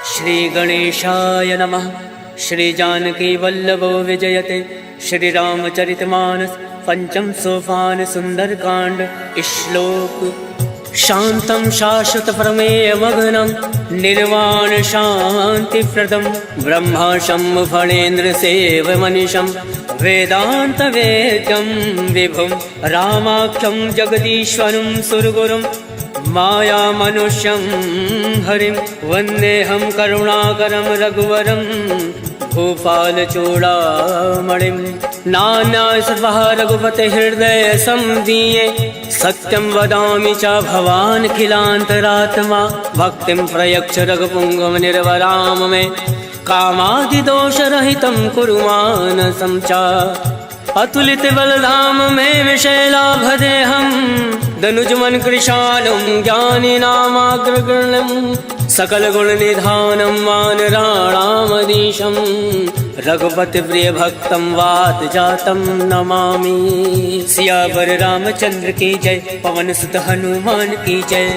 श्री गणेशाय नमः। श्री जानकी वल्लभो विजयते। श्री रामचरितमानस पंचम सोपान सुंदरकांड। श्लोक। शांतं शाश्वत प्रमेय मग्नं निर्वाण शांतिप्रदं ब्रह्माशं फणेन्द्र सेवमनिशं वेदांत वेद्यं विभुं रामाख्यं जगदीश्वरं सुरगुरुं माया मनुष्यं हरिं वन्देऽहं करुणाकरं रघुवरं भूपालचूडामणिं। नाना सर्वः रघुपते हृदय संदीये सत्यं वदामि च भवान् खिलान्तरात्मा भक्तिं प्रयच्छ रघुपुङ्गव निर्वराम मे कामादिदोषरहितं कुरु मानसं च अतुलित बलधाम मे विशैलाभदेहं दनुजमन कृशालं ज्ञानिनामाग्रगण्यं सकल गुण निधानं वानराणामधीशं रघुपति प्रिय भक्तं वात जातं नमामि। सियावर रामचंद्र की जय। पवन सुत हनुमान की जय।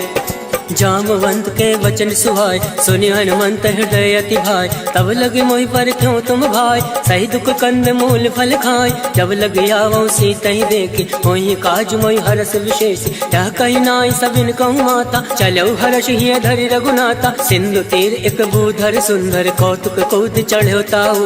जामवंत के वचन सुहाय सुनि हनुमंत हृदय अति भाई तब लगे मोहि पर क्यों तुम भाई सही दुख कंद मूल फल खाय जब लग आवो सीता ही देखी मोहि काज मोहि हरस विशेष यह कही नाई सबिन कहूँ माता चलो हर्ष ही धरि रघुनाथा सिंधु तीर एक भूधर सुंदर कौतुक कौद चढ़ो ताऊ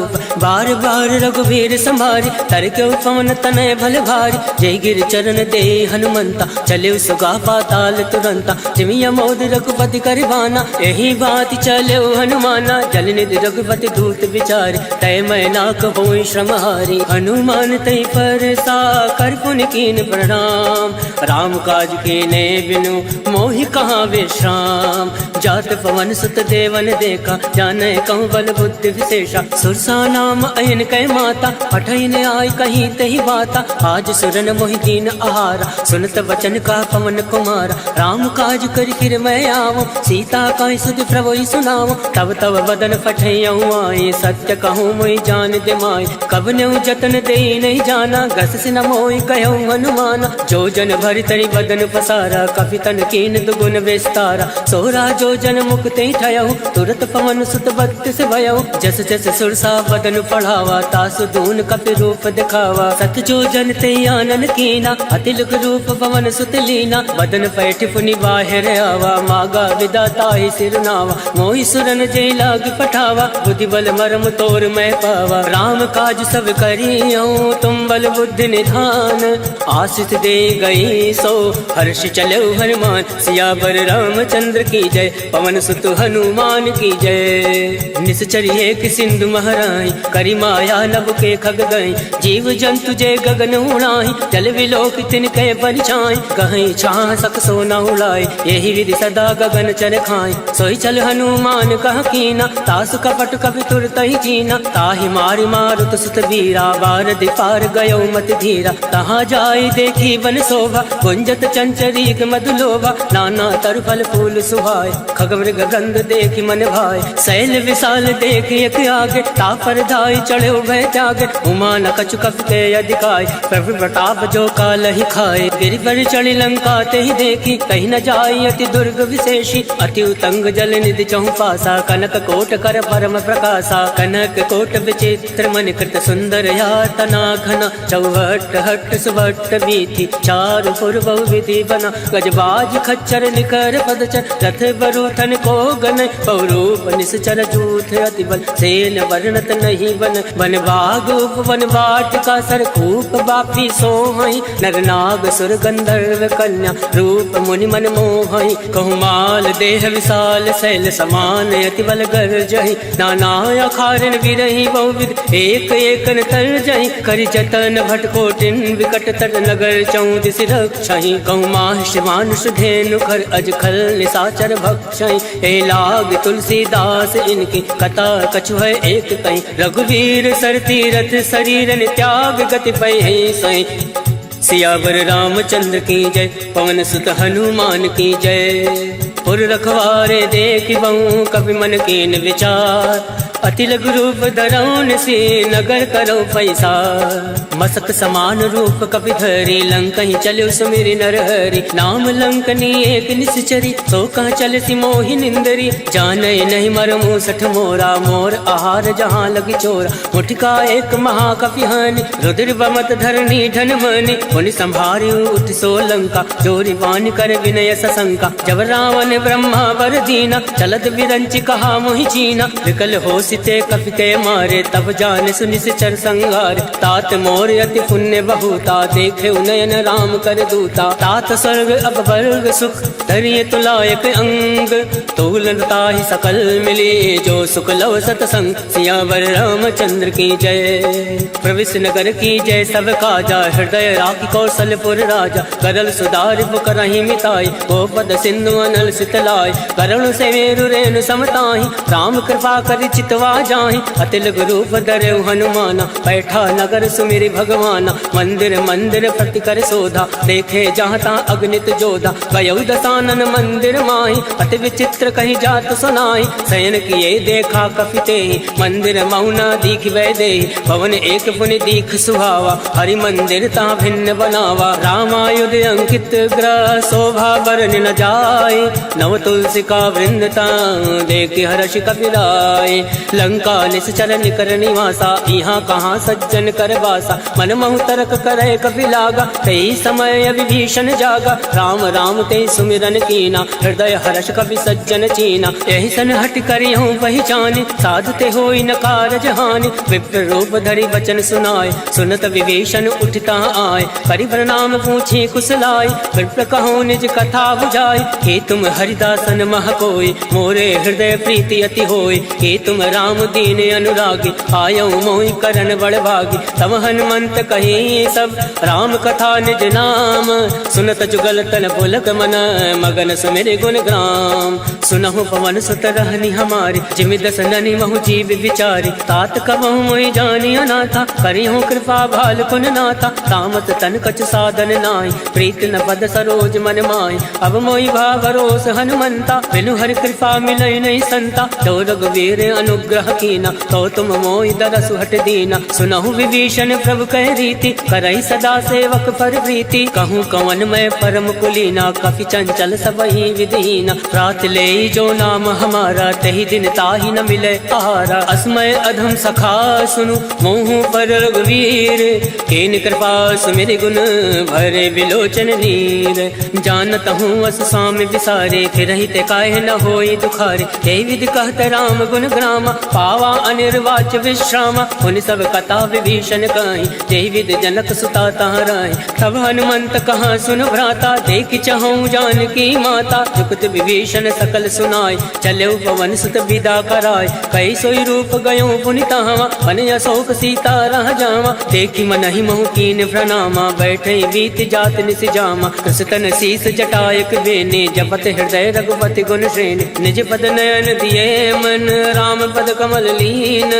बार बार रघुवीर संभारी तर क्यों पवन तनय भल भारी जय गिर चरण दे हनुमंता चले सुगा पाताल तुरंता जिमिया रघुपति करवाना यही बात चलो हनुमाना जल निधि रघुपति दूत विचारी तय मैं ना कहो श्रमहारी हनुमान तय पर सा कर पुन कीन प्रणाम राम काज कीने बिनु मोहि कहाँ विश्राम जात पवन सुत देवन देखा जाने कहूँ बल बुद्धि विशेषा सुरसा नाम अयन कै माता पठन आई कहीं तही बाता आज सुरन मोहि दीन आहारा सुनत वचन का पवन कुमारा राम काज कर फिर मैं आवो सीता का सुध प्रभु सुनाओ तब तब बदन पठैयऊँ आए सत्य कहूँ मोहि जान दे माय कब न्यू जतन दे नहीं जाना घस से न मोहि कहूँ हनुमाना जो जन भरि तरी बदन पसारा कपि तन कीन दुगुन विस्तारा सोरा जो जन मुक्ति ठयऊ तुरत पवन सुत बत्तिस भयऊ जस जस सुरसा बदन पढ़ावा तासु दून कपि रूप दिखावा सत जो जन ते आनन कीना अतिलुक रूप पवन सुत लीना बदन पैठ पुनि बाहिर आवा मागा विदाता ही सिरनावा मोहि सुरन जय लाग पठावा बुद्धि बल मरम तोर मैं पावा राम काज सब करियो तुम बल बुद्धि निधान आशीष दे गई सो हर्ष चलो हनुमान सियावर रामचंद्र की जय पवन सुत हनुमान की जय। निश्चर्य कि सिंधु महराई करी माया नभ के खग गई जीव जंतु जय गगन उड़ाई जल विलोक तिनके परिछाई कहीं छाह सक सोना उड़ाई यही विधि सदा गगन चर खाई सोई चल हनुमान कह कीना तासु कपट कपि तुरत ही जीना ताहि मारि मारुत सुत वीरा बार दिपार गयो मत धीरा तहाँ जाई देखी बन शोभा कुंजत चंचरीक मधुलोभा नाना तरु फल फूल सुहाय खगमृग गंध देखी मन भाई शैल विशाल देखी एक आगे तापर धाई चढ़े भय त्यागे उमा न कछु कपि के अधिकाय प्रभु प्रताप जो काल ही खाए गिरि पर चढ़ी लंका ते ही देखी कहीं न जाई अति दुर्ग विशेषी अति उतंग जल निधि चहु पासा कनक कोट कर परम प्रकाशा कनक कोट विचित्र मन कृत सुंदर यातना घना चौहट हट सुभट बीथी चारु पुर बहु विधि बना गजबाज खच्चर निकर पदचर रथ बरूथन को गन पौरूप निश्चर जूथ अति बल सेन वर्णत नहीं बन वन बाग उपवन बाट का सर खूप बापी सोहई नर नाग सुर गंधर्व कन्या रूप मुनि मन मोहई कहूँ माल देह विशाल शैल समान अति बल गर जहि नाना अखारन विरही बहुविध एक एक तर जहि करि जतन भटकोटिन विकट तर नगर चौदिस रक्षहि कहूँ माहिष मानुष धेनु खर अज खल निशाचर भक्षहि हे लाग तुलसीदास इनकी कथा कछु है एक कहीं रघुवीर सर तीरथ शरीरन त्याग गति पै सही सियावर रामचंद्र की जय पवन सुत हनुमान की जय। पुर रखवारे देख बहु कवि मन कीन विचार। अति लघु रूप धरौन से नगर करो पैसा। मसक समान रूप कपि धरी लंक ही चलो सुमिरि नरहरि। नाम लंकनी एक निश्चरी सो कह चल सी मोहि निंदरी। जाने नहीं मरमु सठ मोरा मोर आहार जहाँ लगी चोरा। मुठका एक महाकपि हानि रुद्र बमत धरनी धन मनि। उन संभारी उठ सो लंका जोरी वान कर विनय सशंका। जब रावण ब्रह्मा वर दीना चलत बिरंचि कहा मोहि चीना। विकल हो सिते कपिते मारे तब जान सुनि चर संगार। तात मोर अति पुण्य बहुता देखे उनयन राम कर दूता। तात स्वर्ग अब वर्ग सुख धरिय तुलायक अंग। तूलनता ही सकल मिली जो सुख लव सतसंग। सियावर रामचंद्र की जय प्रविश नगर की जय सब काजा। हृदय राखी कौशलपुर राजा करल सुधार करही मिताई। गोपद सिंधु अनल सितलाई करुण से मेरु रेणु समताही। राम कृपा कर चितवा जाहि अति लघु रूप धरऊ हनुमाना। बैठा नगर सुमिरि भगवाना मंदिर मंदिर प्रति कर शोधा। देखे जहाँ ता अग्नित जोधा गयौ दसानन मंदिर माही। अति विचित्र कहीं जात सुनाई शयन किए देखा कपिते। मंदिर मौना दीख वैदे भवन एक पुनि दीख सुहावा। हरि मंदिर ता भिन्न बनावा रामायुध अंकित ग्रह शोभा बरन न जाए। नव तुलसी का वृंदता देख हर्ष कपिराय। लंका निश्चर निकर निवासा यहाँ कहाँ सज्जन कर वासा। मन महु तरक करे कपि लागा तई समय विभीषण जागा। राम राम ते सुमिरन कीना हृदय हर्ष कपि सज्जन चीना। यही सन हट करियहूँ पहचाने साधते होई न कारज हानि। विप्र रूप धरि वचन सुनाए सुनत विभीषण उठता आए। करि प्रणाम पूछे कुशलाय विप्र कहो निज कथा बुझाई। हे तुम हरिदासन मह कोई मोरे हृदय प्रीति अति होई। हे तुम राम दीन अनुरागी आयो मोहि करन बड़ भागी। तब हनुमंत कही सब राम कथा निज नाम। सुनत जुगल तन पुलक मन मगन सुमिरि गुण ग्राम। सुनहु पवन सुत रहनी हमारी जिमि दस ननि महु जीव विचारी। तात कबहु मोहि जानी अनाथा करिहु कृपा भाल पुन नाथा। तामस तन कछ साधन नाहि प्रीत न पद सरोज मन माहि। अब मोहि भावरोस हनुमंता बिनु हरि कृपा मिलई नहीं संता। तो रघुवीर अनुग्रह कीना तो तुम मोहि दरसु हट दीना। सुनहु विभीषण प्रभु कह रीति करई सदा सेवक पर प्रीति। कहूँ कवन मैं परम कुलीना कपि चंचल सबहि विधीना। रात ले जो नाम हमारा तही दिन ताहि न मिले आहारा। असमय अधम सखा सुनु मोहु पर रघुवीर। कीन कृपा सुमिरि गुण भरे विलोचन नीर। जानत हूँ अस स्वामी विसारे फिरहि ते काहे न होई दुखारे। हे विधि कहत राम गुण ग्रामा पावा अनिर्वाच विश्रामा। उन सब कथा विभीषण कहीं जय विद जनक सुता तहराए। तब हनुमंत कहाँ सुन भ्राता देख चहु जानकी माता। जुगत विभीषण सकल सुनाय चले पवन सुत विदा कराय। कई सोई रूप गयो पुनि तहावा मन अशोक सीता रह जावा। देखी मन ही महु कीन प्रणामा बैठे बीत जात निस जामा। कृष्ण शीस जटायक बेने जपत हृदय रघुपति गुण श्रेणी। निज पद नयन दिए मन राम पद कमल लीन।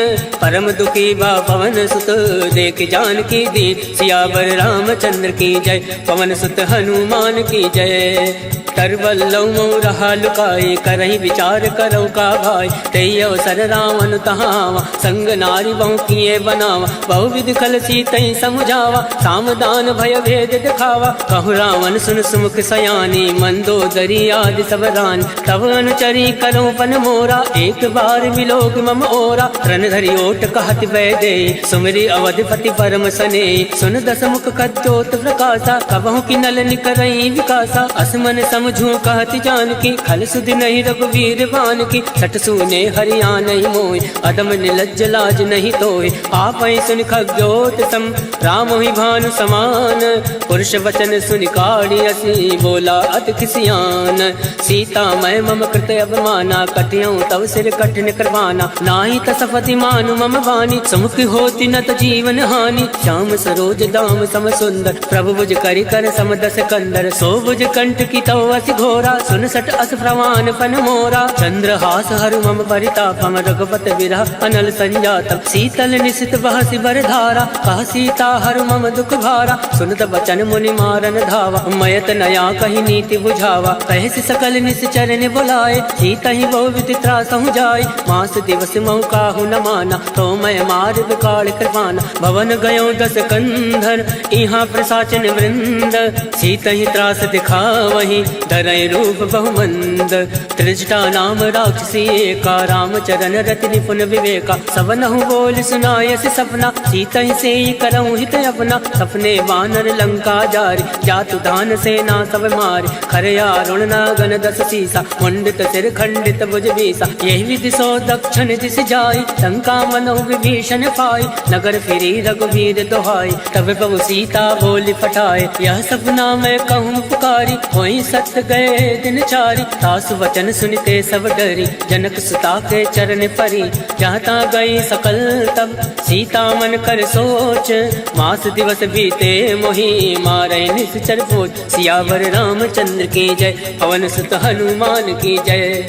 परम दुखी बा पवन सुत देख जानकी दीन। सियावर रामचंद्र की जय पवन सुत हनुमान की जय। तरवल्लौ मऊ रहा लुकाए करही विचार करो का भाई। तई अवसर रावण तहावा संग नारी बहु किए बनावा। बहु विधि कल सीतई समुझावा सामदान भय भेद दिखावा। कहु रावण सुन सुमुख सयानी मंदोदरी आदि सब रानी। तब अनुचरी करो पन मोरा एक बार विलोक मम ओरा। रन धरि ओट कहत वैदे सुमिरि अवधिपति परम सने। सुन दस मुख कद्योत प्रकाशा कबहु की नल निकरई विकासा। असमन समझू कहति जानकी खल सुधि नहीं रघुवीर बान की। सठ सुने हरिया नहीं मोय अदम निलज्ज लाज नहीं तोय। आप सुन खग्योत सम राम ही भानु समान। पुरुष वचन सुनि काढ़ी असी बोला अति किसियान। सीता मैं मम कृत अवमाना कटियऊँ तव सिर कठिन करवाना। नाही तसपति मानु मम वाणी सुमुख होती न त जीवन हानि। श्याम सरोज दाम सम सुंदर प्रभु भुज करि कर सम दस कंदर। सो भुज कंठ की तव अस घोरा सुन सट अस प्रवान पन मोरा। चंद्रहास हरु मम परितापम रघुपत विरह अनल संजातम। शीतल निशित बहसि बर धारा कह सीता हरु मम दुख भारा। सुनत बचन मुनि मारन धावा मयत नया कही नीति बुझावा। कह सकल निश्चर ने बुलाए, सीता ही वो विदित त्रासहु जाय। मास दिवस महु काहु न माना, तो मैं मार विकाल कृपाना। भवन गयो दस कंधर, यहाँ प्रसाचन वृंद। सीता ही त्रास दिखावही, धरय रूप बहुमंद। त्रिजटा नाम राक्षसी एका, रामचरण रति निपुण विवेका। सबनहु बोल सुनायस सपना, सीता ही से करऊँ हित अपना। सपने वानर लंका जारी, जातु दान सेना सब मारी। खरया रुण नागन दस सीसा, मुंडित सिर खंडित भुज बीसा। यही विधि सो दक्षिण दिस जाई, लंका मनो विभीषण पाई। नगर फिरी रघुवीर दोहाई, तब प्रभु सीता बोली फटाए। यह सपना मैं कहूँ पुकारी, वही सत्य गए दिन चारी। सासु वचन सुनते सब डरी, जनक सुता के चरण परी। जहाँ ता गई सकल तब, सीता मन कर सोच। मास दिवस बीते मोही, मारे निश्चर पोच। सियावर रामचंद्र की जय, पवन सुत हनुमान की जय।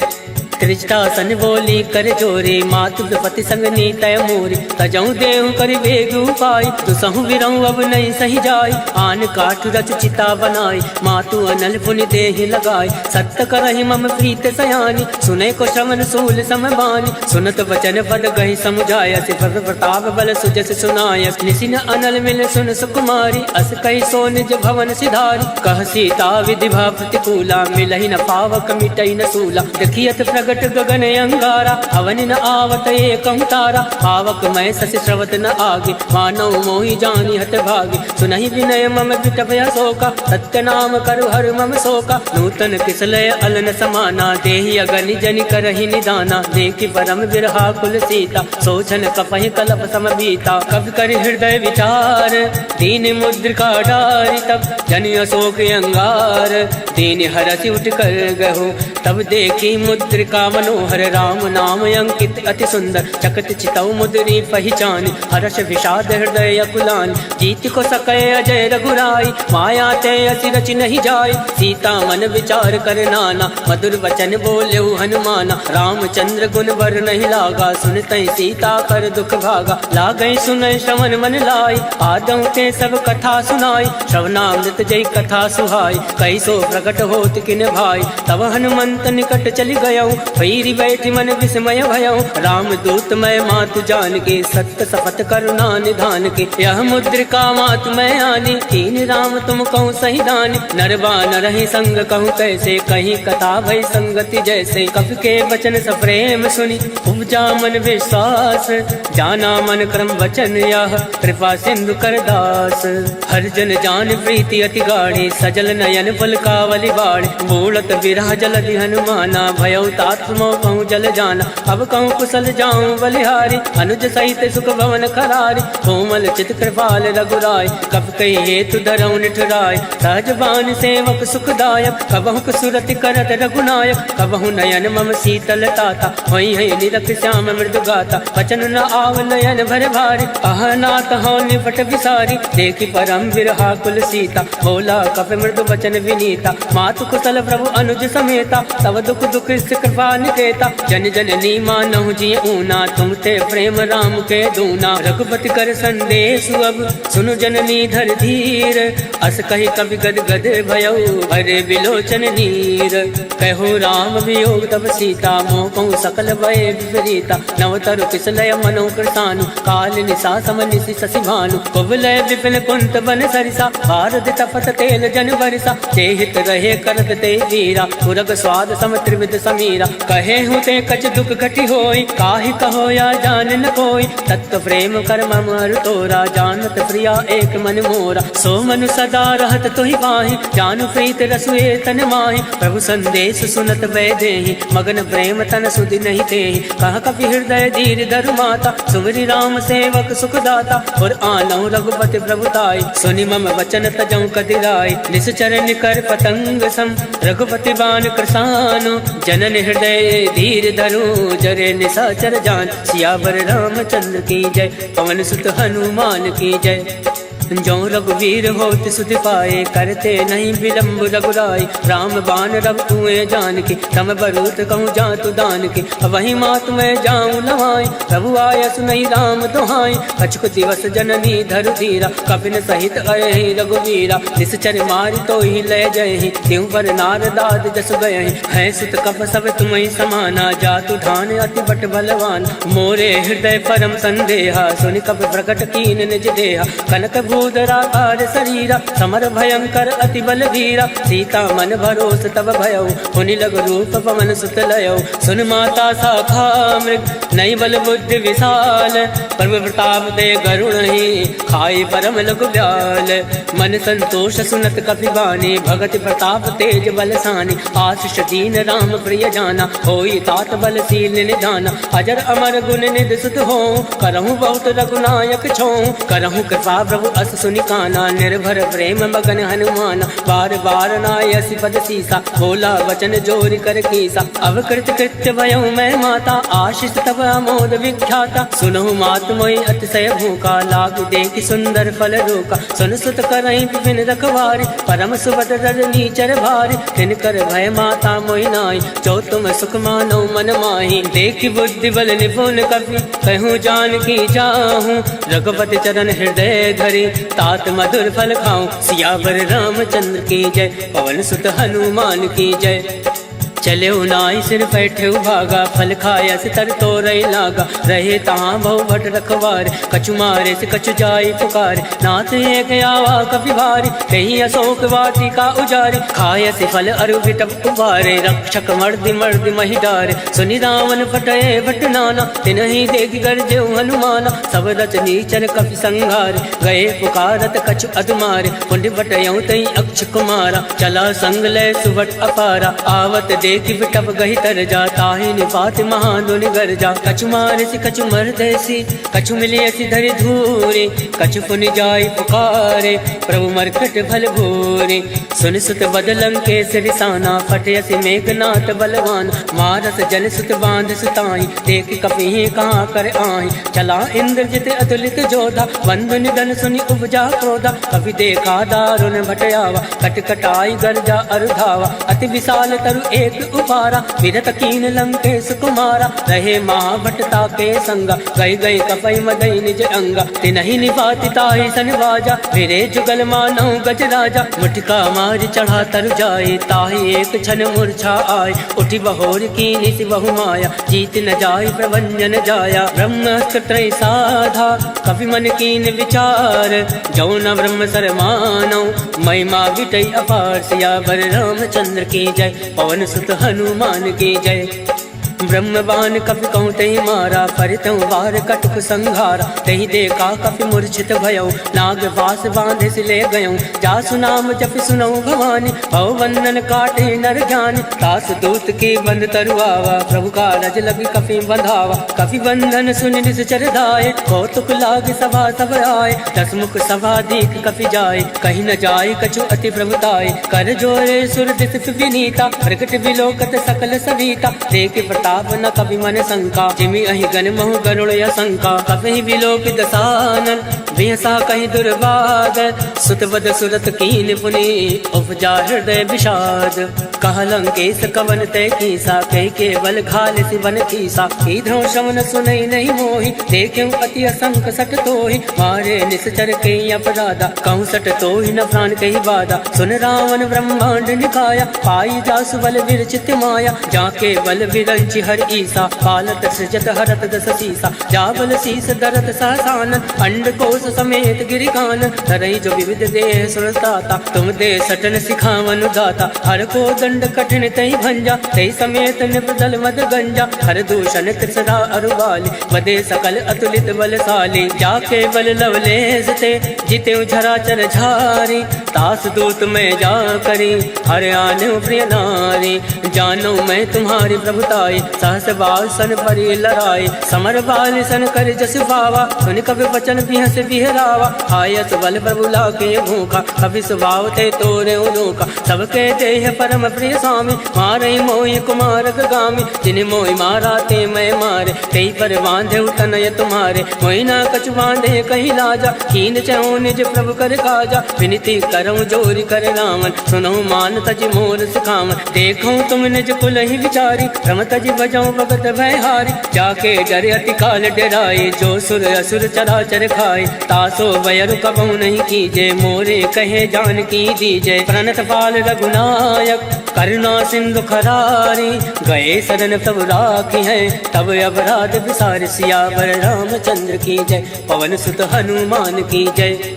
त्रिजटा सन बोली कर जोरे, मातु पति संग नीतय मोरी। तजऊ देहु कर वेग उपाय, दुसहु विरऊ अब नहीं सही जाय। आन काठ रच चिता बनाई, मातु अनल पुनि देहि लगाई। सत्य करहि मम प्रीत सयानी, सुने को श्रवण सूल समबानी। सुनत वचन पद गहि समुझाय, सिफर प्रताप बल सुजस सुनाय। निसिन अनल मिल सुन सुकुमारी, अस कहि सो निज भवन सिधारी। कह सीता विधि भा प्रतिकूला, मिलहि न पावक मिटई न सूला। देखियत प्रगट गगन अंगारा, अवन न आवत एकं तारा। पावक मैं शशि श्रवत न आगे, मानव मोहि जानि हत भागे। सुनहि विनय मम विटभय शोका, सत्य नाम करु हर मम शोका। नूतन किसलय अलन समाना, देहि अगनि जनि करहि निदाना। देखि परम विरहा कुल सीता, सोचन कपहि कलप सम बीता। कवि कर हृदय विचार, दीन मुद्रिका डारि। तब जनि अशोक अंगार, दीन हरसि उठ कर गहो। तब देखी मुद्रिका मनोहर, राम नाम अंकित अति सुंदर। चकत चितौ मुद्री पहचान, हर्ष विषाद हृदय अकुलान। जीत को सकै अजय रघुराई, माया ते असि रचि नहीं जाय। सीता मन विचार कर नाना, मधुर वचन बोले हनुमाना। रामचंद्र गुण बर नहीं लागा, सुनते सीता कर दुख भागा। लागै सुनय श्रवण मन लाई, आदौ ते सब कथा सुनाई। श्रवणामृत जय कथा सुहाई, कैसो प्रकट होत किन भाई। तब हनुमंत निकट चली गयौ, पैरी बैठी मन विस्मय भयौ। राम दूत मैं मातु जान के, सत्य सपथ करुणा निधान के। यह मुद्रिका मातु मैं आनी, तीन राम तुम कहूँ सही दानी। नरवा न रही संग कहूँ कैसे, कहीं कथा भई संगति जैसे। कवि के वचन सप्रेम सुनी, उपजा मन विश्वास। जाना मन क्रम वचन यह, कृपा सिंधु कर दास। हर जन जान प्रीति अति गाढ़ी, सजल नयन पलकावली बाढ़। बोलत विरह जलधि हनुमाना, भयौ तात मोह कहूँ जल जाना। अब कहूँ कुशल जाऊँ बलिहारी, अनुज सहित सुख भवन करारी। कोमल चित कृपाल रघुराय, कब कही हेतु धरऊ निठुराय। सहज बान सेवक सुखदायक, कबहु सुरति करत रघुनायक। कबहु नयन मम शीतल ताता, होई है निरख श्याम मृदु गाता। वचन न आव नयन भर भारी, अहनाथ हो निपट विसारी। देखी परम विरहा कुल सीता, बोला कप मृदु वचन विनीता। मातु कुशल प्रभु अनुज समेता, तब दुख दुख कृपा निकेता। जन जननी मानहु जिय ऊना, तुम ते प्रेम राम के दूना। रघुपति कर संदेश अब, सुनु जननी धर धीर। अस कहि कवि गद गद भयौ, भरे बिलोचन नीर। कहो राम वियोग तब सीता, मोह कहूँ सकल भय विपरीता। नवतरु किसलय मनो कृतानु, काल निशा सम निशि शशि भानु। कुवलय विपिन कुंत बन सरिसा, भारत तपत तेल जन बरिसा। चेहित रहे करत ते वीरा, पुरग स्वाद सम त्रिविध समीरा। कहे हूँ ते कछ दुख घटी होई, काहि कहो या जान न कोई। तत्व प्रेम कर मम अरु तोरा, जानत प्रिया एक मन मोरा। सो मनु सदा रहत तुहि पाहि, जानु प्रीत रसुए तन माहि। प्रभु संदेश सुनत वै देहि, मगन प्रेम तन सुधि नहीं तेहि। कह कपि हृदय धीर धरु माता, सुमरि राम सेवक सुख दाता। और आनहु रघुपति प्रभुताई, सुनि मम वचन तजौ कदिराई। निश्चर निकर पतंग सम, रघुपति बान कृसानु। जनन हृदय धीर धरु, जरे निशाचर जान। सियावर रामचंद्र की जय, पवन सुत हनुमान की जय। जो रघुवीर होत सुध पाए, करते नहीं विलम्ब रघुराई। राम बाण रघु तुए जान के, तम बरूत कहूँ जा तु दान के। वही मात मैं जाऊँ लवाई, प्रभु आय सुनई राम दुहाई। कछुक दिवस जननी धरु धीरा, कपिन सहित अयहि रघुवीरा। निश्चर मारि तो ही ले जयहि, त्यों पर नारदाद जस गयहि। है सुत कप सब तुम्हें समाना, जातु धान अति बट बलवान। मोरे हृदय परम संदेहा, सुनि कप प्रकट कीन निज देहा। कनक भूधराकार शरीरा, समर भयंकर अति बल धीरा। सीता मन भरोस तब भयउ, हुनि लग रूप पवन सुत लयउ। सुन माता शाखा मृग, नई बल बुद्धि विशाल। प्रभु प्रताप दे गरुण ही, खाई परम लघु ब्याल। मन संतोष सुनत कपि बानी, भगति प्रताप तेज बलसानी। आशीष दीन राम प्रिय जाना, होई तात बलशील निधाना। अजर अमर गुण निधि सुत हो, करहु बहुत रघुनायक छो। करहु कृपा प्रभु अस सुनि काना, निर्भर प्रेम मगन हनुमान। बार बार नायसि पद सीसा, बोला वचन जोरि कर कीसा। अवकृत कृत्य भयउ मैं माता, आशीष तब अमोद विख्याता। सुनहु मात मोहि अतिशय भूखा, लाग देखि सुंदर फल रोका। सुन सुत करहि विपिन रखवारी, परम सुभद्र रजनी चर भारी। तिनकर भय माता मोहि नाई, जो तुम सुख मानो मन माही। देखि बुद्धि बल निपुण कपि, कहूँ जानकी जाहूँ। रघुपति चरण हृदय धरि, तात मधुर फल खाऊं। सियावर रामचंद्र की जय, पवन सुत हनुमान की जय। चले नाई सिर बैठे भागा, फल खाया से तर तो रही लागा। रहे तहाँ बहु भट रखवारे, कछु मारे से कछु जाई पुकारे। नाथ एक आवा कपि भारी, कहीं अशोक वाटिका उजारे। खाया से फल अरु बिटप उबारे, रक्षक मर्दि मर्दि महि डारे। सुनि रावण फटये भट नाना, तिनहि देख गरजे हनुमाना। सब रचनी चर कपि संघारे, गए पुकारत कछु अधमारे। पुण्य बटयऊ तई अक्ष कुमारा, चला संग लय सुभट अपारा। आवत देखि बिटप गहि तर जा, ताहि निपात महानुनि गर जा। कछु मारसि कछु मरदैसी, कछु मिलियसि धरि धूरे। कछु पुनि जाई पुकारे, प्रभु मरकट भल भूरे। सुन सुत बदलं के सिरिसाना, फटयसि मेघनाथ बलवान। मारस जन सुत बांध सुताई, देख कपि कहाँ कर आही। चला इंद्रजित अतुलित जोधा, बंधु निधन सुनि उपजा क्रोधा। कपि देखा दारुण भटयावा, कटकटाई गर्जा अरुधावा। अति विशाल तरु एक उपारा, विरत कीन लंकेश कुमारा। रहे महाभटता के संगा, गई गई कपई मदई निज अंगा। तिनहि निपाति ताहि सन बाजा, फिरे जुगल मानौ गज राजा। मुठिका मारि चढ़ा तरु जाए, ताहि एक क्षण मूर्छा आय। उठि बहोर कीनि सि बहु माया, जीत न जाय प्रभंजन जाया। ब्रह्मास्त्र त्रय साधा, कपि मन कीन विचार। जौ न ब्रह्म सर मानौ, महिमा विटई अपार। सियावर रामचंद्र की जय, पवन सुत हनुमान की जय। ब्रह्मबान कपि कहूँ तहि मारा, परितहु वार कटुक संघारा। तहि देखा कपि मूर्छित भयउ, नाग पास बांधे से ले गयऊँ। जासु नाम जपि सुनऊ भवानी, भव बंधन काटे नर जानी। तास दूत की बंद तरुआवा, प्रभु का रज लगी कपि बंधावा। कपि बंधन सुनि निश्चर धाये, कौतुक लाग सभा सब आए। दस मुख सभा दीख कपि जाए, कहीं न जाए कछु अति प्रभुताए। कर जोरे सुर दिस विनीता, प्रकट विलोकत सकल सविता। देख प्रताप न कभी मन शंका, जिमि अहि गण महु गरुड़ असंका। कभी विलोक दसानन, बिहसा कहीं दुर्बाद। सुत बद सुरत कीन पुनि, उपजा हृदय विषाद। कह लंकेश कवन तय कीसा, कह केवल घाल सिवन कीसा। कीधो श्रवण सुनई नहीं मोहि, देख्यऊ अति असंक सट तोहि। मारे निश्चर के अपराधा, कहूँ सट तोहि न प्राण कही बाधा। सुन रावण ब्रह्मांड निकाया, पाई जासु बल विरचित माया। जाके बल विरंचि हर ईसा, पालत सृजत हरत दस सीसा। जाबल शीस दरत सहसानन, अंड कोश समेत गिरिकानन। धरई जो विविध देह सुरताता, तुम दे सटन सिखावन दाता। हर को दंड कठिन तई भंजा, तई समेत निपदल मद गंजा। हर दूषण तिसरा अरुबाली, बदे सकल अतुलित बलशाली। जाके बल लवलेस ते, जिते झरा चर झारी। तास दूत में जा करी, हर आने प्रिय नारी। जानो मैं तुम्हारी प्रभुताई, सहस बाल सन परी लड़ाई। समर बाल सन कर जस पावा, सुन कवि वचन बिहस बिहरावा। आयत बल प्रभु लाके भूखा, कवि स्वभाव ते तोरे उनोका। सबके देह परम प्रिय स्वामी, मारे मोहि कुमार गामी। जिन मोहि मारा ते मैं मारे, कई पर बांधे तनय तुम्हारे। मोहि ना कछु बांधे कहीं लाजा, कीन चहु निज प्रभु कर काजा। विनती करऊँ जोरी कर रामन, सुनहु मान तज मोर सिखावन। देखूँ तुम निज कुल ही विचारी, रम तज बजाऊँ भगत भयहारी। जाके डरे अति काल डराए, जो सुर असुर चराचर खाए। तासो वयर कबहु नहीं कीजे, मोरे कहे जान की दीजे। प्रणत पाल रघुनायक, करुणा सिंधु खरारी। गए सदन तब राखी है, तब अपराध विसार। सियावर रामचंद्र की जय, पवन सुत हनुमान की जय।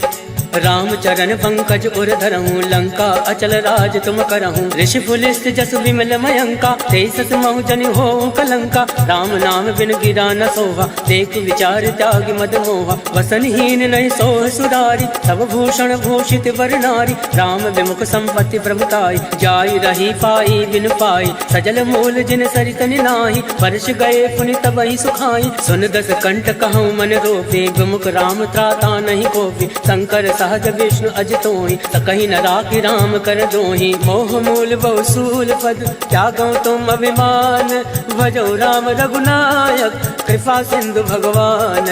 रामचरण पंकज उर धरहूँ, लंका अचल राज तुम करहूँ। ऋषि पुलिस जस विमल मयंका, तेसस महु जन हो कलंका। राम नाम बिन गिरा न सोहा, देख विचार त्याग मद मोहा। वसनहीन नहीं सोह सुधारी, सब भूषण भूषित वर नारी। राम विमुख संपत्ति प्रभुताई, जाई रही पाई बिन पाई। सजल मूल जिन सरित नाही, वर्ष गए पुनि तब ही सुखाई। सुन दस कंठ कहूँ मन रोपे, विमुख राम त्राता नहीं कोपी। शंकर सहज विष्णु अज तोहि, सकहि न राखि राम कर दोहि। मोह मूल बहुसूल पद, त्यागो तुम अभिमान। भजो राम रघुनायक, कृपा सिंधु भगवान।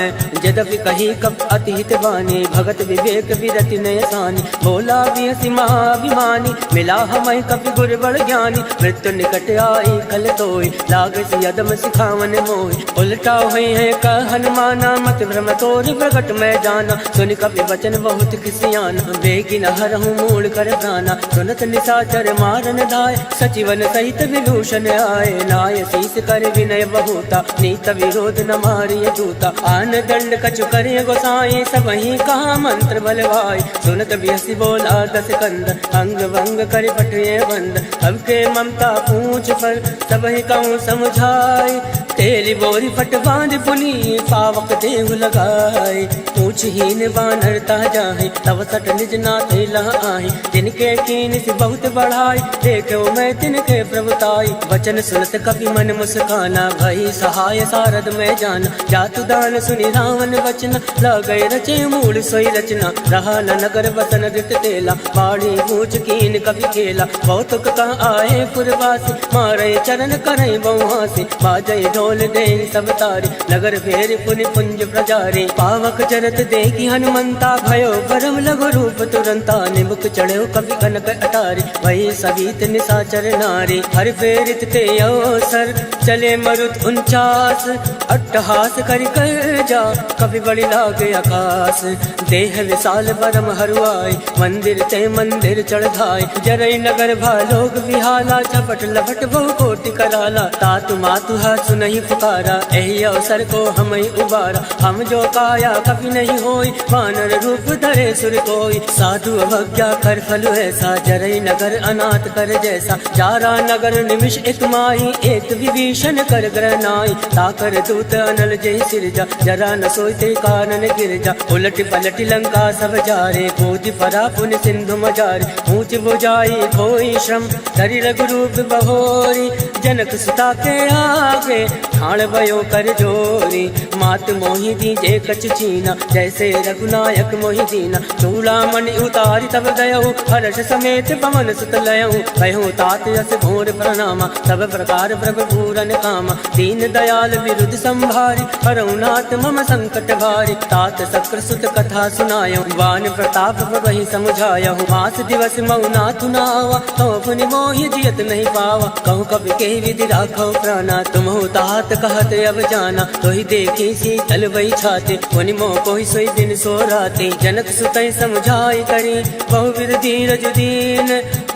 यद्यपि कही कब अतिहित बानी, भगत विवेक विरति नय सानी। बोला बिहसि महाभिमानी, मिला हमें कपि गुर बड़ ज्ञानी। मृत्यु निकट आई कल तोय, लागसि यदम सिखावन मोहि। उलटा हुई है कह हनुमाना, मत भ्रम तोर प्रगट मैं जाना। सुन कपि वचन बहुत किसियाना, बेगी न हरहूँ मूल कर प्राणा। सुनत निशाचर मारन दाय, सचिवन सहित विभूषण आए। नाय शीस कर विनय बहुता, नीत विरोध न मारिय दूता। आन दंड कछु करे गोसाई, सब ही कहा मंत्र बलवाई। सुनत बिहसि बोला दस कंद, अंग भंग कर पटये बंद। अब के ममता पूछ पर, सब ही कहूँ समझाई। तेली बोरी फट बांध पुनी, पावक देहु लगाए। पूछहीन बानर ता जाहि, तब सट निज नाथ लह आहि। तिनके कीन से बहुत बढ़ाई, देखो मैं तिनके प्रभुताई। वचन सुनत कपि मन मुस्काना, भई सहाय सारद में जाना। जातु दान सुनि रावण वचन, लगे रचे मूल सोई रचना। रहा न नगर बसन रित तेला, बाड़ी पूछ कीन कपि खेला। बहुतुक कह आए पुरवासी, मारे चरण करे बहुहासी। बाजै ढोल दे सब तारी, नगर फेर पुनि पुंज प्रजारी। पावक चरत देखी हनुमंता, भयो परम लघु रूप तुरंता। निमुख चढ़ो कवि कनक अटारी, वही सवित निशाचर नारी। हर फेरित ते अवसर, चले मरुत 49। अट्टहास करि कर जा, कवि बड़ि लागे आकाश। देह विशाल परम हरुआई, मंदिर ते मंदिर चढ़ाई। जरई नगर भालोक विहाला, झपट लपट बहु कोटि कराला। तातु मातु सुनहि पुकारा, एहि अवसर को हमें उबारा। हम जो काया कभी नहीं होई, वानर रूप धरे सुर कोई। साधु अवज्ञा कर फल ऐसा, जरई नगर अनाथ कर जैसा। जारा नगर निमिष एक माही, एक विभीषण कर ग्रहनाई। ताकर दूत अनल जय सिरजा, जरा न सोते कानन गिरजा। उलट पलट लंका सब जारे, कूद परा पुन सिंधु मजारे। ऊंच बुझाई कोई श्रम, धरि रघुरूप बहोरी। जनक सुता के आगे, ठाण भयो कर जोरी। मात मोहि दीजे कछ छीना, जैसे रघुनायक मोहि दीना। चूड़ामणि उतारी तब गयहु, हर्ष समेत पवन सुत लयहु। कहूँ तात यस घोर प्रणामा, सब प्रकार प्रभु पूरन कामा। दीन दयाल विरुद्ध संभारी, हरहु नाथ मम संकट भारी। तात शक्र सुत कथा सुनायहु, वान प्रताप वही समुझायहु। मास दिवस मऊ नाथ नावा, कहूँ पुनि मोहि जियत नहीं पावा। कहूँ कवि के विधि राखो प्राणा, तुमहु तात कहत अब जाना। तो ही देखी शीतल वही छाते, मुनि मोह कोई सोई दिन सो राते। जनक सुतई समझाई करी, बहुविध धीरज दीन।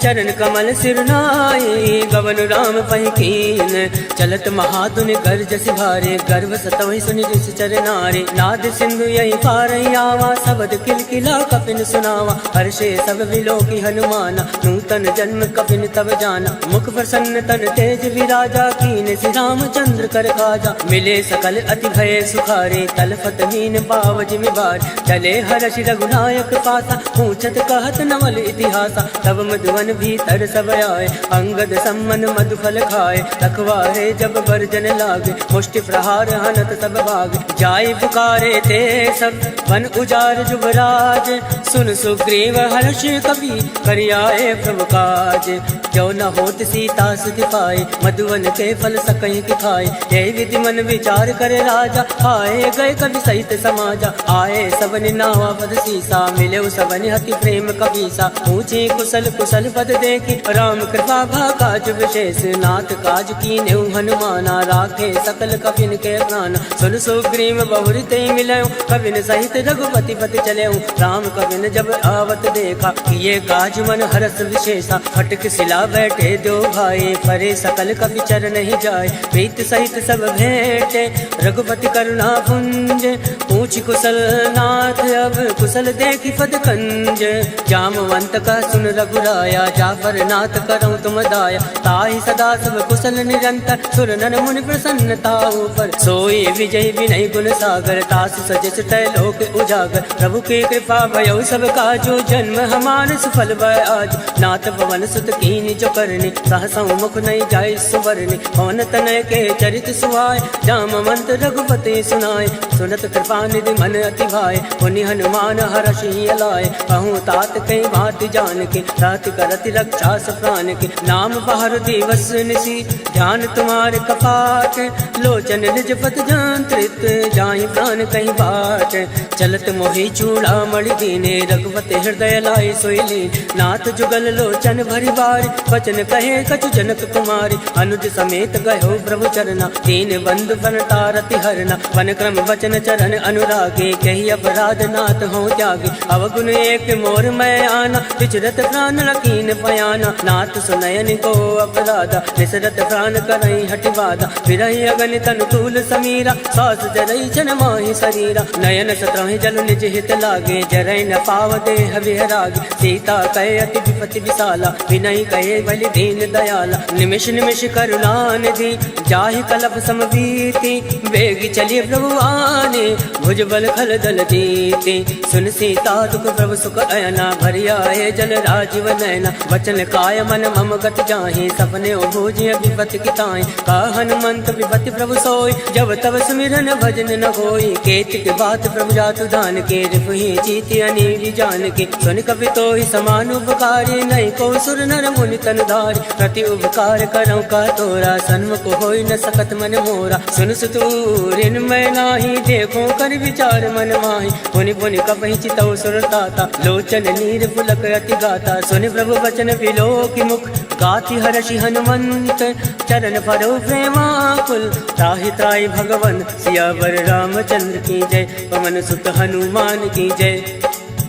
चरण कमल सिर नाई, गवन राम पहिकीन। चलत महाधुनि गर्ज सिभारे, गर्भ सतवहि सुनि ऋषि चर नारे। नाद सिंधु यही पार आवा, शब्द किलकिला कपिन सुनावा। हर्षे सब विलोकी हनुमाना, नूतन जन्म कपिन तब जाना। मुख प्रसन्न तन तेज विराजा, कीन श्री रामचंद्र कर काजा। मिले सकल अति भय सुखारे, तलफत हीन पाव जिमि बार। चले हर्षि रघुनायक पासा, पूछत कहत नवल इतिहासा। तब मधुवन मन भीतर सब आए। अंगद सम्मन मधुफल खाए, रखवारे जब बरजन लागे। मुष्टि प्रहार हनत सब भाग, जाय पुकारे ते सब वन उजार जुबराज। सुन सुग्रीव हर्ष कवि करियाए प्रभु काज। जो न होत सीता सुधि पाए, मधुवन के फल सकहि की खाए। यही विधि मन विचार करे राजा, आए गए कवि सहित समाजा। आए सबनि नावा पद सीसा, मिले सबनि अति प्रेम कबीसा। ऊंची कुशल कुशल पद देखी, राम कृपा भा काज विशेष। नाथ काज कीन्हे हनुमाना, राखे सकल कविन के प्राण। सुन सुग्रीव बहुरी ते मिलऊं, कविन सहित रघुपति पति चलेऊं। राम कविन जब आवत देखा, किए काज मन हरस विशेषा। फटक सिला बैठे दो भाई, परे सकल कवि चरण ही जाए। प्रीत सहित सब भेंटे, रघुपति करुणा पुंज। ऊंच कुशल नाथ अब कुशल देखी पद कंज। जामवंत का सुन रघुराया, जाफर नाथ करऊं तुम दाया। ताहि सदा सब कुशल निरंतर, सुर नर मुनि प्रसन्नता ऊपर। सोई विजय विनय गुण सागर, तास सजस तय लोक उजागर। प्रभु की कृपा भयउ सब काजो, जन्म हमार सफल भय आज। नाथ पवन सुत कीन्हि जो करनी, सहसौ मुख नहीं जाय सुवरनी। पवन तनय के चरित सुहाय, जामवंत रघुपति सुनाय। सुनत कृपा निधि मन अति भाय, पुनि हनुमान हरषि अलाय। कहूँ तात कई भांति जान के, रात करति रक्षा प्राण के। नाम बाहर दिवस निसी, ध्यान तुम्हारे कपाट। लोचन निज पत जंत्रित, जाहि प्राण कहीं बाट। चलत मोहि चूड़ा मणि दीने, रघुपति हृदय लाय सोई लीन। नाथ जुगल लोचन भरि बारी, वचन कहे कछु जनक कुमारी। अनुज समेत गयो प्रभु चरना, दीन बंधु बनतारति हरना। वन क्रम वचन चरण अनुरागे, कही अपराध नाथ हो त्यागे। अवगुण एक मोर मैं आना, विचरत प्राण लकीन पयाना। नाथ सुनयन को अपराधा, निसरत प्राण करई हटिवादा। विरही अगन तनु तूल समीरा, सास जरई जन माहि शरीरा। नयन सत्रहि जल निज हित लागे, जरई न पाव देह विहरागे। सीता कहे अति विपति विशाला, विनय कहे बलि दीन दयाला। निमिष निमिष करुणा निधि, जाहि कलप समबीति। बेगी चलिए प्रभु आने, भुजबल खल दल दीति। सुन सीता दुख प्रभु सुख अयना, भरि आए जल राजीव नयना। वचन काय मन मम गत जाहि, सपने भोजिय विपति की ताहि। का हनुमंत विपति प्रभु सोई, जब तब सुमिरन भजन न होई। केत के बात प्रभु जातु दान के, रिपुहि जीति अनीरि जान के। सुन कवि तोहि समान उपकारी, नहीं को सुर नर मुनि तन धारी। प्रति उपकार करऊं का तोरा, सन्मुख होई न सकत मन मोरा। सुन सुतूरिन मैं नाही, देखो कर विचार मन माही। पुनि पुनि कपहि चितौ सुर ताता, लोचन नीर पुलक अति गाता। सुनि प्रभु वचन बिलो की मुख, गाति हर्षि हनुमंत। चरण परो प्रेमाकुल, त्राहि त्राहि भगवन। सियावर रामचंद्र की जय, पवन सुत हनुमान की जय।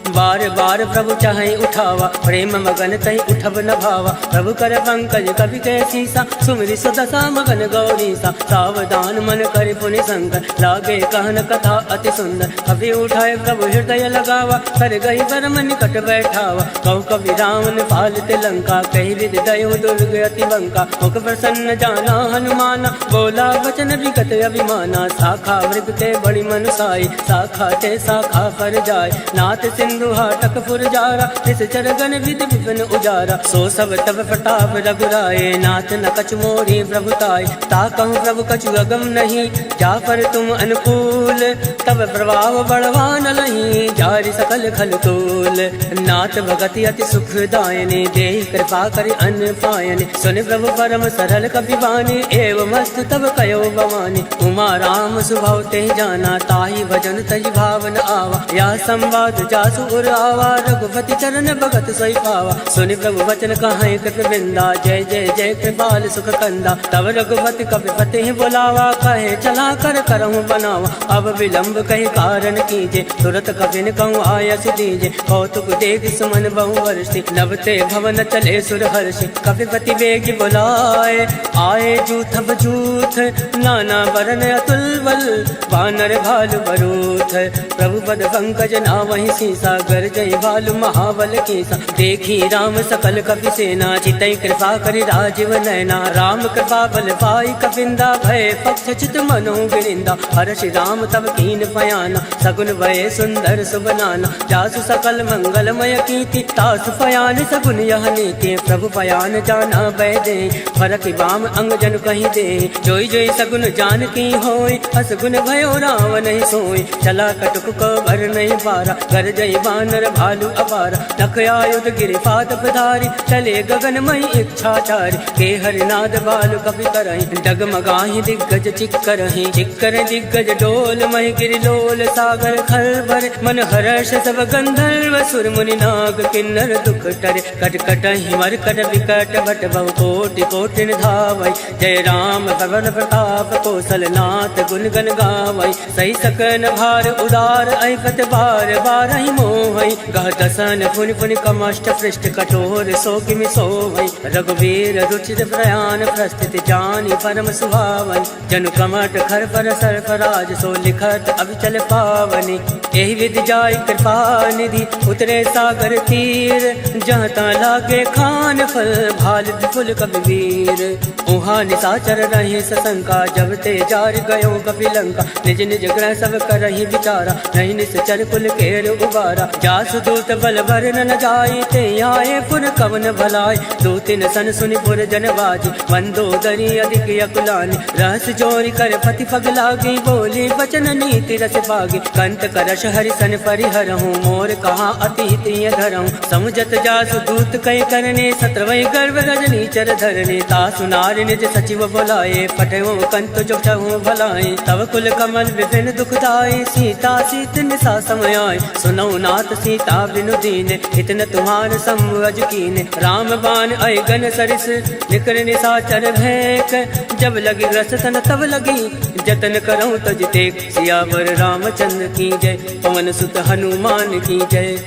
बार बार प्रभु चाहे उठावा, प्रेम मगन तहि उठब न भावा। प्रभु कर पंकज कवि के सीसा, सुमिरि सुदशा मगन गौरीसा। सावधान मन कर पुनि शंकर, लागे कहन कथा अति सुंदर। कवि उठाए प्रभु हृदय लगावा, कर गई परम निकट बैठावा। कहु कवि रावण पालित लंका, कही विधि दयो दुर्ग अति बंका। मुख प्रसन्न जाना हनुमाना, बोला वचन विगत अभिमाना। शाखा मृग ते बड़ी मनुसाई, शाखा ते शाखा पर जाय। नाथ सिंधु हाटक फुरजारा, इस चरगन विधि विपिन उजारा। सो सब तब प्रताप रघुराए, नाथ न कछु मोरी प्रभुताय। ता कहूँ प्रभु कछु अगम नहीं, जा पर तुम अनुकूल। तब प्रभाव बढ़वान लही, जारि सकल खल तूल। नाथ भगति अति सुखदायने, देहि कृपा करि अन्न पायने। सुन प्रभु परम सरल कपि बानी, एवं मस्त तब कयो भवानी। उमा राम सुभाव ते जाना, ताहि भजन तहि भावन आवा। या संवाद जासु उर आवा, रघुपति चरण भगत सोई पावा। सुनि प्रभु वचन कहाई कृत बिंदा, जय जय जय कृपाल सुख कंदा। तब रघुपति कपिपति ही बुलावा, कहे चला कर करहूँ बनावा। अब विलंब कही कारण कीजे, तुरत कपिन कहूँ आयस दीजे। कौतुक देख सुमन बहु वर्षि, नभते भवन चले सुर हर्षि। कपिपति बेग बुलाए, आए जूथ बजूथ। नाना बरन अतुल बल, वानर भालु बरूथ। प्रभु पद पंकज नावहि सीसा, गरजई भालु महाबल केसा। देखी राम सकल कपि सेना चितई कृपा करि राजीव नैना। राम कृपा बल पाई कपिंदा भय पक्ष चित मनो गिरिंदा। हर्षि राम तब कीन पयाना सगुन भय सुंदर सुबनाना। जासु सकल मंगलमय कीर्ति तासु पयान सगुन यह नीति। प्रभु पयान जाना बैदे फरक बाम अंग जन कहीं दे। जोई जोई सगुन जान की होय असगुन भयो राम नहीं सोई। चला कटुक को भर नहीं पारा गरजई बानर भालू अपारा। नख आयुध गिरि पाद पधारी चले गगन मई इच्छाचारी। के हरिनाद बालु कपि करहि डगमगाहि दिग्गज चिक्करहि। चिक्कर दिग्गज डोल महि गिरि लोल सागर खलबर। मन हर्ष सब गंधर्व सुर मुनि नाग किन्नर दुख टरे। कट कट हिमर कट विकट भट भव कोटि कोटि धावै। जय राम भवन प्रताप कौशल नाथ गुण गन गावै। सही सकन भार उदार ऐपत बार बार ही मोहै। गह दसन पुनि पुनि कमष्ट पृष्ठ कठोर सो किमि सोवै। रघुवीर रुचिर प्रयाण प्रस्थित जानि परम सुभावन। जनु कमट खर पर सरफराज सो लिखत अविचल पावनि। एहि विधि जाय कृपा निधि उतरे सागर तीर। जहाँ ता लागे खान फल भाल विपुल कबीर। उहाँ निशाचर रहे सशंका जब ते जार गयो कपिलंका। निज निज ग्रह सब करहि विचारा नहीं निश्चर कुल केर उबारा। जासु दूत बल भर न जाई ते आए पुर कवन भलाई। दो तीन सन सुनि पुर जन बाजी मंदोदरी अधिक अकुलानी। रहस जोरी कर पति पग लागी बोली वचन नीति रस पागी। कंत करश हरिसन परिहरहूँ मोर कहा अति हितय धरहूँ। समुझत जासु दूत कई करने सत्रवई गर्भ रजनी चर धरने। तासु नारी निज सचिव बोलाए पटयो कंत जो चहु भलाए। तब कुल कमल विपिन दुखदाई सीता सीत निशा समय आए। सुनौ नाथ सीता बिनु दीने इतन तुम्हार संवज कीने। राम बाण अयगन सरिस निकर निशाचर भैक। जब लगी रस तन तब लगी जतन करऊँ तज तेक। सियावर रामचंद्र की जय पवन सुत हनुमान की जय।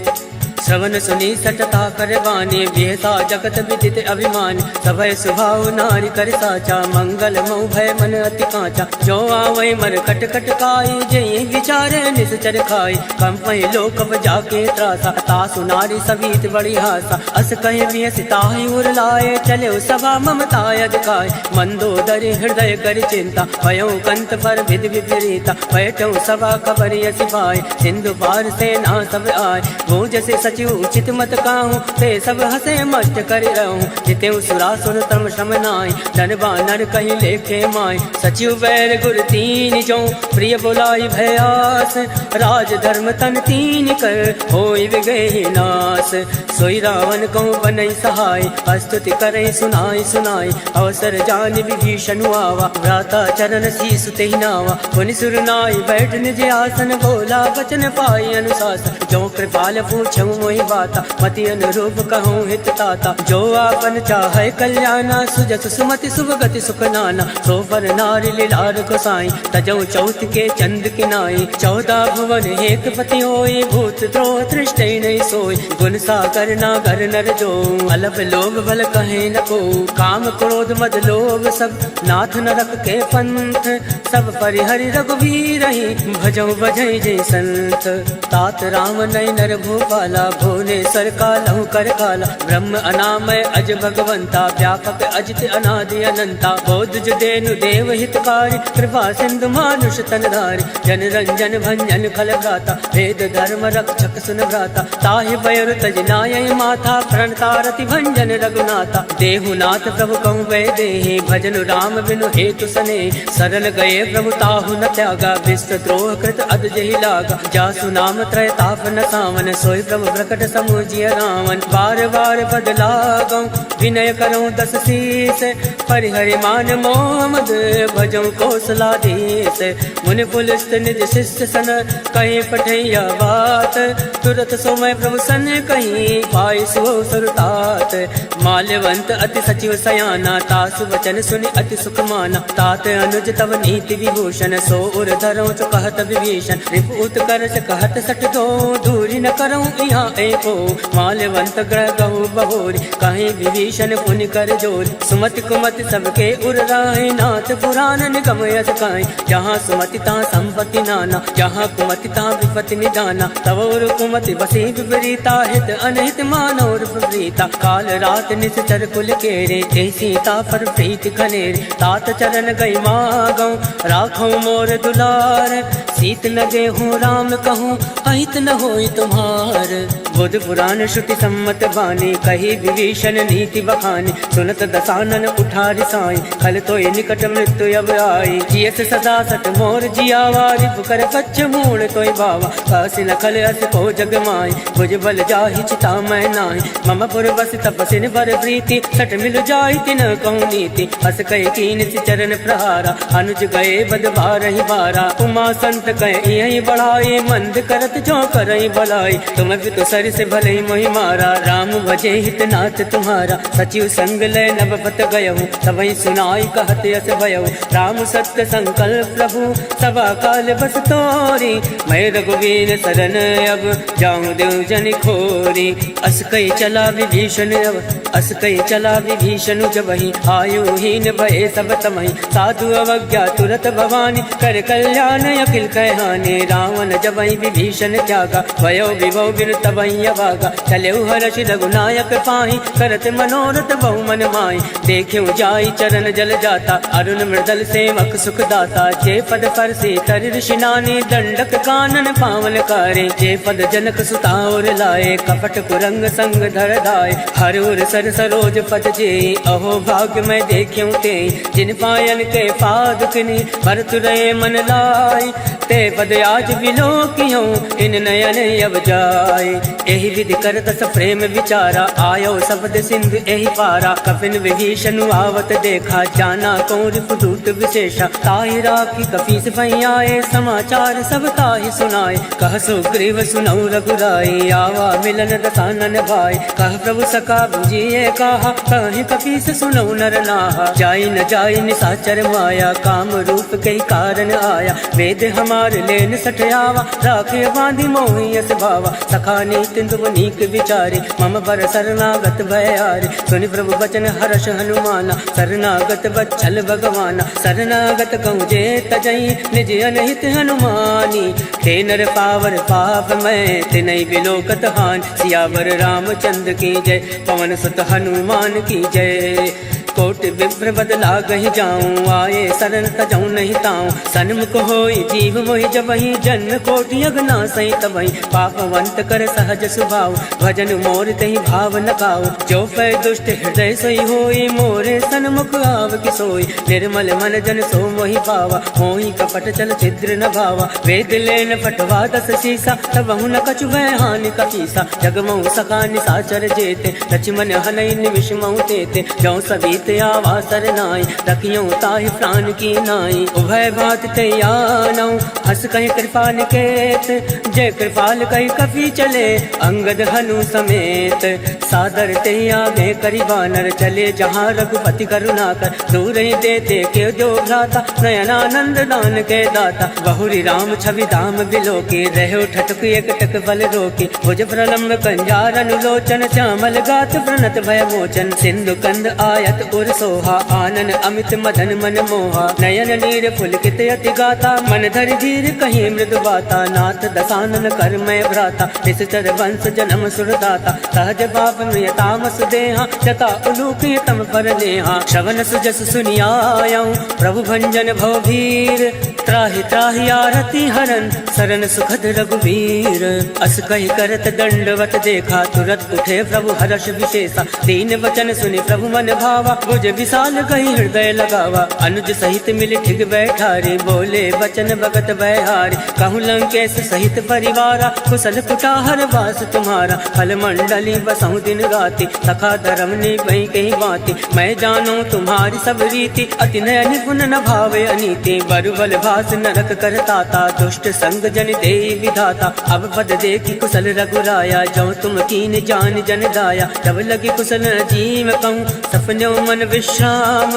श्रवण सुनी सटता करवाने बेहसा जगत विदित अभिमान। सभय सुभाव नारी कर साचा मंगल मऊ भय मन अति कांचा। जो आवै मर कट कट काई जय विचारे निश्चर खाई। कंपय लोक जाके त्रासा तासु नारी सवीत बड़ी हासा। अस कहे वियसिताहि उर लाए चले सभा ममताय दिखाए। मंदोदरी हृदय कर चिंता भयो कंत पर विधि विपरीता। बैठो सभा खबर सिपाही सिंधु पार सेना सब आए। भोज से सचिव उचित मत काहूँ ते सब हसे मस्त कर रहूँ। जिते सुरासुर तम श्रम नाय धन बानर कहीं लेखे माय। सचिव बैर गुर तीन जो प्रिय बोलाई भयास। राज धर्म तन तीन कर होई विगहि नास। सोई रावण को बनई सहाय स्तुति करई सुनाई सुनाई। अवसर जान विभीषण आवा भ्राता चरण शीस तेहि नावा। पुनि सुर नाई बैठ निज आसन बोला वचन पाई अनुशासन। जो कृपाल पूछऊँ मोहि बाता मति अनुरूप कहूँ हित ताता। जो आपन चाहे कल्याणा सुजस सुमति सुभगति सुख नाना। सो पर नारी लीलार गोसाई तजौ चौथ के चंद किनाई। 14 भुवन एक पति होई भूत द्रोह तृष्टै नहीं सोई। गुण सागर नागर नर जो अलभ लोभ बल कहे न को। काम क्रोध मद लोभ सब नाथ नरक के पंथ। सब परिहरि रघुवीर ही भजौ बजै जय संत। तात राम नय नर भूपाला भुवनेश्वर कालहु कर काला। ब्रह्म अनामय अज भगवंता व्यापक अजित अनादि अनंता। बोध जुदेनु देव हितकारी कृपा सिंधु मानुष तनधारी। जन रंजन भंजन खल भ्राता वेद धर्म रक्षक सुन भ्राता। ताहि बयर तज नाय माथा प्रणतारति भंजन रघुनाथा। देहुनाथ प्रभु कहु वै देहि भजन राम बिनु हेतु सने। सरल गए प्रभु ताहु न त्यागा विश्व द्रोह कृत अद जहि लागा। जासु नाम त्रय ताप न सावन सोई प्रभु प्रकट समुझिय रावण। बार बार बदला गौ विनय करऊँ 10 शीस। परिहरि मान मोह मद भजऊँ कौशलाधीश। मुनि पुलिस निज शिष्य सन कहीं पठैया बात। तुरत सोमय प्रभु सन कहीं पाई सो सुरतात। माल्यवंत अति सचिव सयाना तासु वचन सुनि अति अति सुख माना। तात अनुज तव नीति विभूषण, सो उर धरऊं चु कहत विभीषण। रिपुत करस कहत सठ दो, दूरी न करऊं यहाँ एको। माल्यवंत ग्रह गहु बहोरी, कहीं विभीषण पुनि कर जोरी। सुमति कुमति सबके उर राहे, नाथ पुराण निगम यस काई। जहाँ सुमति तहाँ संपत्ति नाना, जहाँ कुमति तहाँ विपत्ति निदाना। तव उर कुमति बसी विपरीता, हित अनहित मानव प्रीता। काल रात निश्चर कुल केरे, ते सीता पर प्रीति खनेरे। तात चरण गई मागऊं, राखो मोर दुलार। सीत न गेहूँ राम कहूँ, अहित न होई तुम्हार। बुध पुराण श्रुति सम्मत बानी, कही विभीषण नीति बखानी। सुनत दसानन उठारी साई, खल तो निकट मृत्यु अब आई। जियस सदा सत मोर जियावा, रिप कर कच्छ मूण तोय बावा। कासी न खल अस को जग माई, भुज बल जाहि चिता मैं नाहि। मम पुर बस तपसिन बर प्रीति, सट मिल जाहि तिन कहूँ नीति। हस कहे कीन सि चरण प्रहारा, अनुज गए बद बारहि बारा। उमा संत कहे यही बढ़ाई, मंद करत जो करई भलाई। तुम भी तो सर से भले मोहि मारा, राम भजे हित नाथ तुम्हारा। सचिव संग लय नभपत गयहु, तबहि सुनाई कहत यस भयहु। राम सत्य संकल्प प्रभु, सभा काल बस तोरी। मैं रघुवीर शरण अब, जाऊं देव जन खोरी। अस कई चला विभीषण अब, अस कई चला विभीषण जबहि। आयुहीन भये सब तमहि, साधु अवज्ञा तुरत भवानी। कर कल्याण अखिल कहहानि, रावण जबहि विभीषण त्यागा। भयो विभव बिन तबहि अभागा, चलेउ हर्षि रघुनायक पाहि। करत मनोरथ बहु मन माहि, देखेउ जाई चरण जल जाता। अरुण मृदल सेवक सुख दाता, जे पद पर से तर ऋषि नानी। दंडक कानन पावन कारे, जे पद जनक सुता और लाए। कपट कुरंग संग धर दाय, हर उर सर सरोज पद जे। अहो भाग्य मैं देख्यूं ते, जिन पायन के पाद किनी। भरत रहे मन लाई, ते पद आज विलोकियों। इन नयन अब जाय, एहि विधि करत स प्रेम विचारा। आयो शब्द सिंधु एहि पारा, कपिन विभीषण आवत देखा। जाना कौन रिपुदूत विशेषा, ताहि राखी कपीस भई आए। समाचार सब ताहि सुनाए, कह सुग्रीव सुनऊ रघुराई। आवा मिलन दसानन भाई, कह प्रभु सका बुझिए कहा। कहि कपीस सुनऊ नर नाहा, जाई न जाई निसाचर माया। काम रूप कई कारण आया, वेद हमार लेन सठयावा। राखे बांधि मोहि यस भावा, सखा नीति तुम नीक विचारे। मम बर शरणागत भयारे, सुनि प्रभु बचन हर्ष हनुमाना। शरणागत बच्छल भगवाना, शरणागत कहूँ जे तजई। निज अनहित हनुमानी, हे नर पावर पाप मैं। तिनहि बिलोकत हान, सियावर रामचंद्र की जय। पवन सुत हनुमान की जय। कोटि विप्र बदला गहि जाऊं, आए शरण तजऊं नहीं ताऊं। सन्मुख होई जीव मोहि जबहि, जन्म कोटि अगना सही तबहि। पापवंत कर सहज स्वभाव, भजन मोर तहि भाव न गाओ। जो पै दुष्ट हृदय सोई होई, मोरे सन्मुख आव कि सोई। निर्मल मन जन सो मोहि पावा, मोहि कपट चल छिद्र न भावा। वेद लेन पटवा दस शीसा, तबहु न कछु भय हानि कपीसा। जगमहु सका निसाचर जेते, लक्ष्मण हनई निमिष महु तेते। जौ सभी आवा सरनाई, रखियो ताहि प्राण की नाई। उभय भात तैयानौ, हस कहि कृपा निकेत। जय कृपाल कहि कपि चले, अंगद हनु समेत। सादर ते आगे करि बानर, चले जहाँ रघुपति करुणाकर। दूर ही देते के जो भ्राता, नयनानंद दान के दाता। बहुरी राम छवि धाम बिलोकी, रहो ठटक एक टक बल रोकी। भुज प्रलम्ब कंजार अनुलोचन, श्यामल गात प्रणत भय मोचन। सिंधु कंद आयत उर सोहा, आनन अमित मदन मन मोहा। नयन नीर पुलकित अति गाता, मन धर धीर कहीं मृदु बाता। नाथ दसानन कर मैं भ्राता, निश्चर वंश जन्म सुरदाता। सहज पाप में तामस देहा, जता उलूक तम पर नेहा। श्रवण सुजस सुनियायऊं, प्रभु भंजन भवभीर। त्राहि त्राहि आरती हरन, शरण सुखद रघुवीर। अस कहि करत दंडवत देखा, तुरत उठे प्रभु हर्ष विशेषा। दीन वचन सुनि प्रभु मन भावा, भुज विशाल कहि हृदय लगावा। अनुज सहित मिल ठिग बैठारे, बोले बचन भगत बहारे। कहूँ लंकेश सहित परिवारा, कुशल कुटाहर वास तुम्हारा। फल मंडली बसहु दिन राति, सखा धर्म ने बही कही बाती। मैं जानू तुम्हारी सब रीति, अति नय निपुण न भावे अनीति। बरुबल भास नरक करताता, दुष्ट संग जन दे विधाता। अब पद देखी कुशल रघुराया, जो तुम कीन जान जन दाया। तब लगी कुशल जीव कहूँ, सपने मन विश्राम,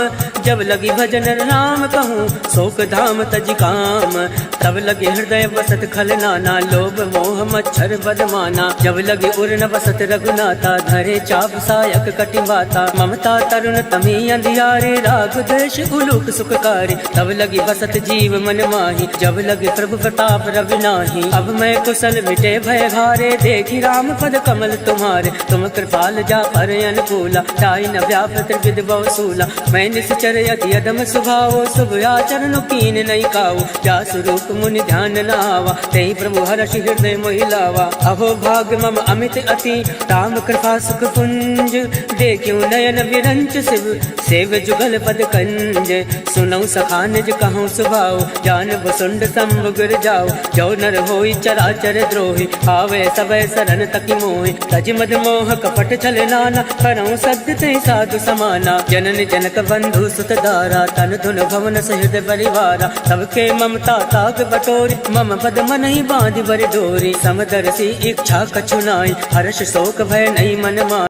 जब लगी भजन राम कहूँ शोक धाम तज काम। तब लगे हृदय बसत खल नाना, लोभ मोह मच्छर बदमाना। जब लगे उर न बसत रघुनाथा, धरे चाप सायक कटिबाता। ममता तरुण तमी अंधियारे, राग द्वेष उलूक सुखकारी। तब लगी बसत जीव मन माही, जब लगे प्रभु प्रताप रवि नाही। अब मैं कुशल मिटे भय घारे, देखी राम पद कमल तुम्हारे। तुम कृपाल जा पर अनुकूला, ताई न व्याप त्रिविध बहुसूला। मैं निश्चर यति अदम स्वभाव, शुभ आचरण कीन नहीं काऊ। जा स्वरूप मुनि ध्यान न आवा, तेहि प्रभु हर्ष हृदय मोहिलावा। अहो भाग मम अमित अति, राम कृपा सुख पुंज। देखियो नयन विरंच शिव, सेव जुगल पद कंज। सुनऊ सखा निज कहूँ सुभाव, जान बसुंड संभ गिर जाओ। जो नर होई चराचर द्रोही, आवे सबय शरण तकी मोहि। तज मद मोह कपट छल नाना, करऊँ सत्य ते साधु समाना। जनन जनक बंधु सुत दारा, तन धुन भवन सहित परिवारा। सबके ममता ताग बटोरी, मम पद मन ही बांधि बर डोरी। समदर्शी इच्छा कछु नाई, हर्ष शोक भय नहीं मन माई।